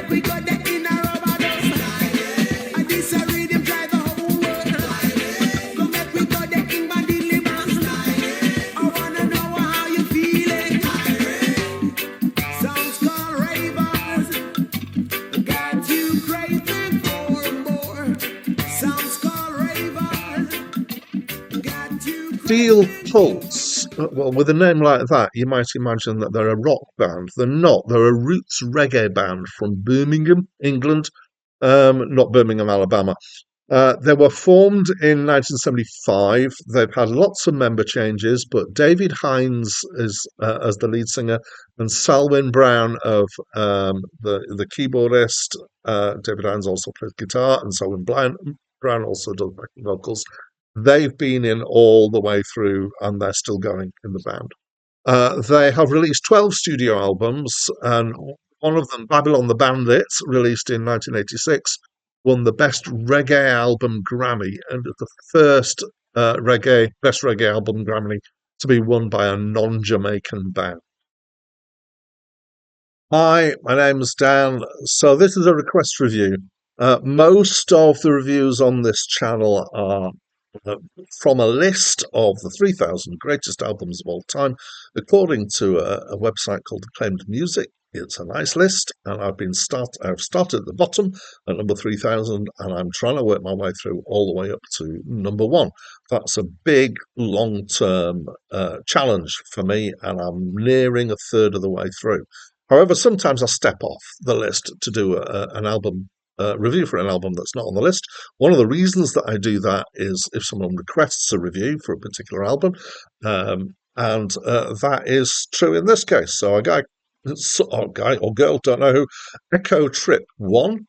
we go there in a rubber dust. And this a rhythm drive the whole world. Go make we go there in Mandela Band. I wanna know how you feeling. Sounds called ravers. Got you craving for more. Sounds called ravers. Got you Steel Pulse. Well, with a name like that, you might imagine that they're a rock band. They're not. They're a roots reggae band from Birmingham, England, not Birmingham, Alabama. They were formed in 1975. They've had lots of member changes, but David Hines is as the lead singer, and Selwyn Brown of the keyboardist. David Hines also plays guitar, and Selwyn Brown also does backing vocals. They've been in all the way through, and they're still going in the band. They have released 12 studio albums, and one of them, Babylon the Bandits, released in 1986, won the Best Reggae Album Grammy, and the first Best Reggae Album Grammy to be won by a non-Jamaican band. Hi, my name's Dan. So this is a request review. Most of the reviews on this channel are from a list of the 3,000 greatest albums of all time, according to a website called Acclaimed Music. It's a nice list, and I've started at the bottom at number 3,000, and I'm trying to work my way through all the way up to number 1. That's a big, long-term challenge for me, and I'm nearing a third of the way through. However, sometimes I step off the list to do an album review for an album that's not on the list. One of the reasons that I do that is if someone requests a review for a particular album, and that is true in this case. So a guy or girl, don't know who, Echo Trip 1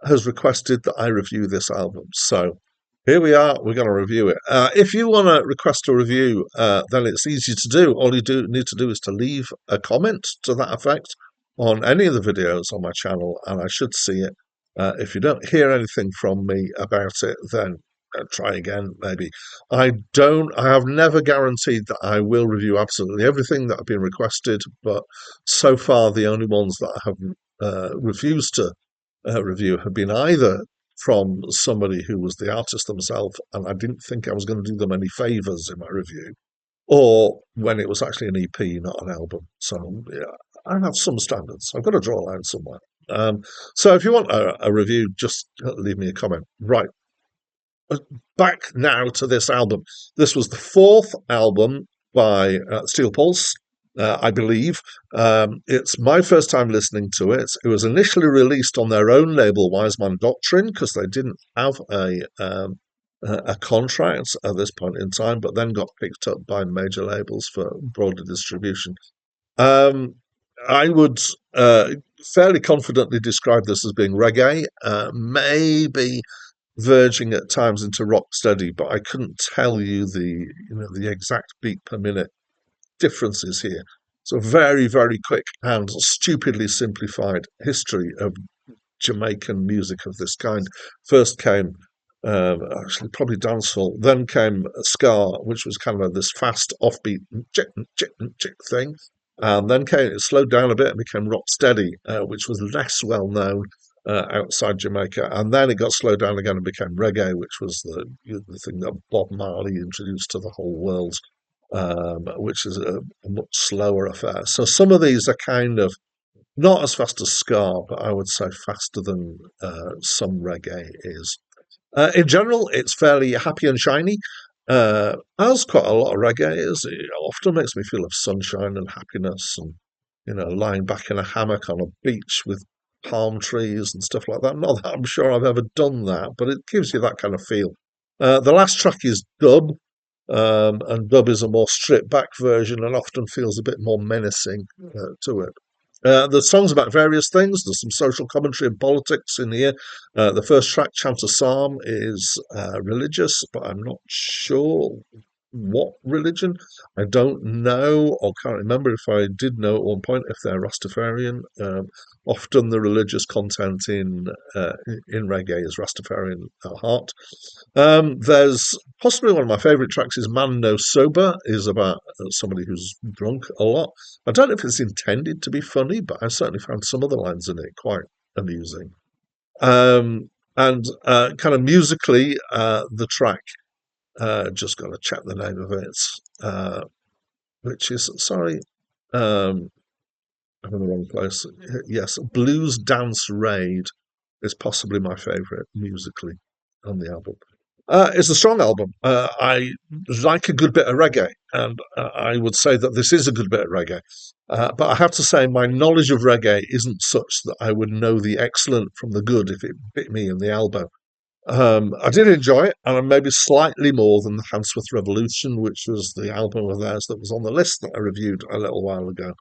has requested that I review this album. So here we are, we're going to review it. If you want to request a review, then it's easy to do. All you need to do is to leave a comment to that effect on any of the videos on my channel, and I should see it. If you don't hear anything from me about it, then try again, maybe. I have never guaranteed that I will review absolutely everything that have been requested, but so far the only ones that I have refused to review have been either from somebody who was the artist themselves, and I didn't think I was going to do them any favours in my review, or when it was actually an EP, not an album. So yeah, I have some standards. I've got to draw a line somewhere. So if you want a review, just leave me a comment. Right. Back now to this album. This was the 4th album by Steel Pulse, I believe. It's my first time listening to it. It was initially released on their own label, Wiseman Doctrine, because they didn't have a contract at this point in time, but then got picked up by major labels for broader distribution. I would fairly confidently describe this as being reggae, maybe verging at times into rock steady, but I couldn't tell you the exact beat per minute differences here. So very, very quick and stupidly simplified history of Jamaican music of this kind. First came actually probably dancehall, then came ska, which was kind of this fast offbeat chick thing. And then it slowed down a bit and became rock steady, which was less well known outside Jamaica. And then it got slowed down again and became reggae, which was the thing that Bob Marley introduced to the whole world, which is a much slower affair. So some of these are kind of not as fast as ska, but I would say faster than some reggae is. In general, it's fairly happy and shiny. As quite a lot of reggae is, it often makes me feel of sunshine and happiness, and lying back in a hammock on a beach with palm trees and stuff like that. Not that I'm sure I've ever done that, but it gives you that kind of feel. The last track is Dub, and Dub is a more stripped back version and often feels a bit more menacing to it. The song's about various things. There's some social commentary and politics in here. The first track, Chant a Psalm, is religious, but I'm not sure what religion. I don't know or can't remember if I did know at one point if they're Rastafarian. Often the religious content in reggae is Rastafarian at heart. There's possibly one of my favourite tracks is Man No Sober, is about somebody who's drunk a lot. I don't know if it's intended to be funny, but I certainly found some of the lines in it quite amusing. And kind of musically, the track, just got to check the name of it, which is, sorry, I'm in the wrong place. Yes, Blues Dance Raid is possibly my favourite musically on the album. It's a strong album. I like a good bit of reggae, and I would say that this is a good bit of reggae. But I have to say, my knowledge of reggae isn't such that I would know the excellent from the good if it bit me in the elbow. I did enjoy it, and maybe slightly more than the Handsworth Revolution, which was the album of theirs that was on the list that I reviewed a little while ago.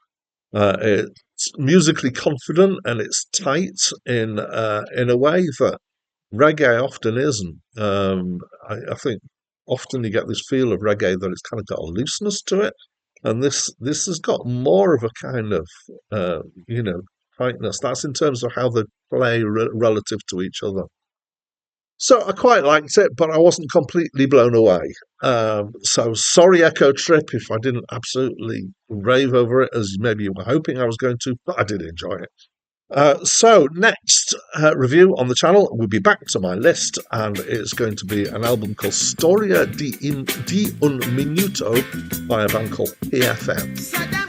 It's musically confident and it's tight in a way that reggae often isn't. I think often you get this feel of reggae that it's kind of got a looseness to it, and this has got more of a kind of uh, you know tightness. That's in terms of how they play relative to each other. So I quite liked it, but I wasn't completely blown away. So sorry, Echo Trip, if I didn't absolutely rave over it as maybe you were hoping I was going to, but I did enjoy it. So next review on the channel will be back to my list, and it's going to be an album called Storia di un Minuto by a band called PFM.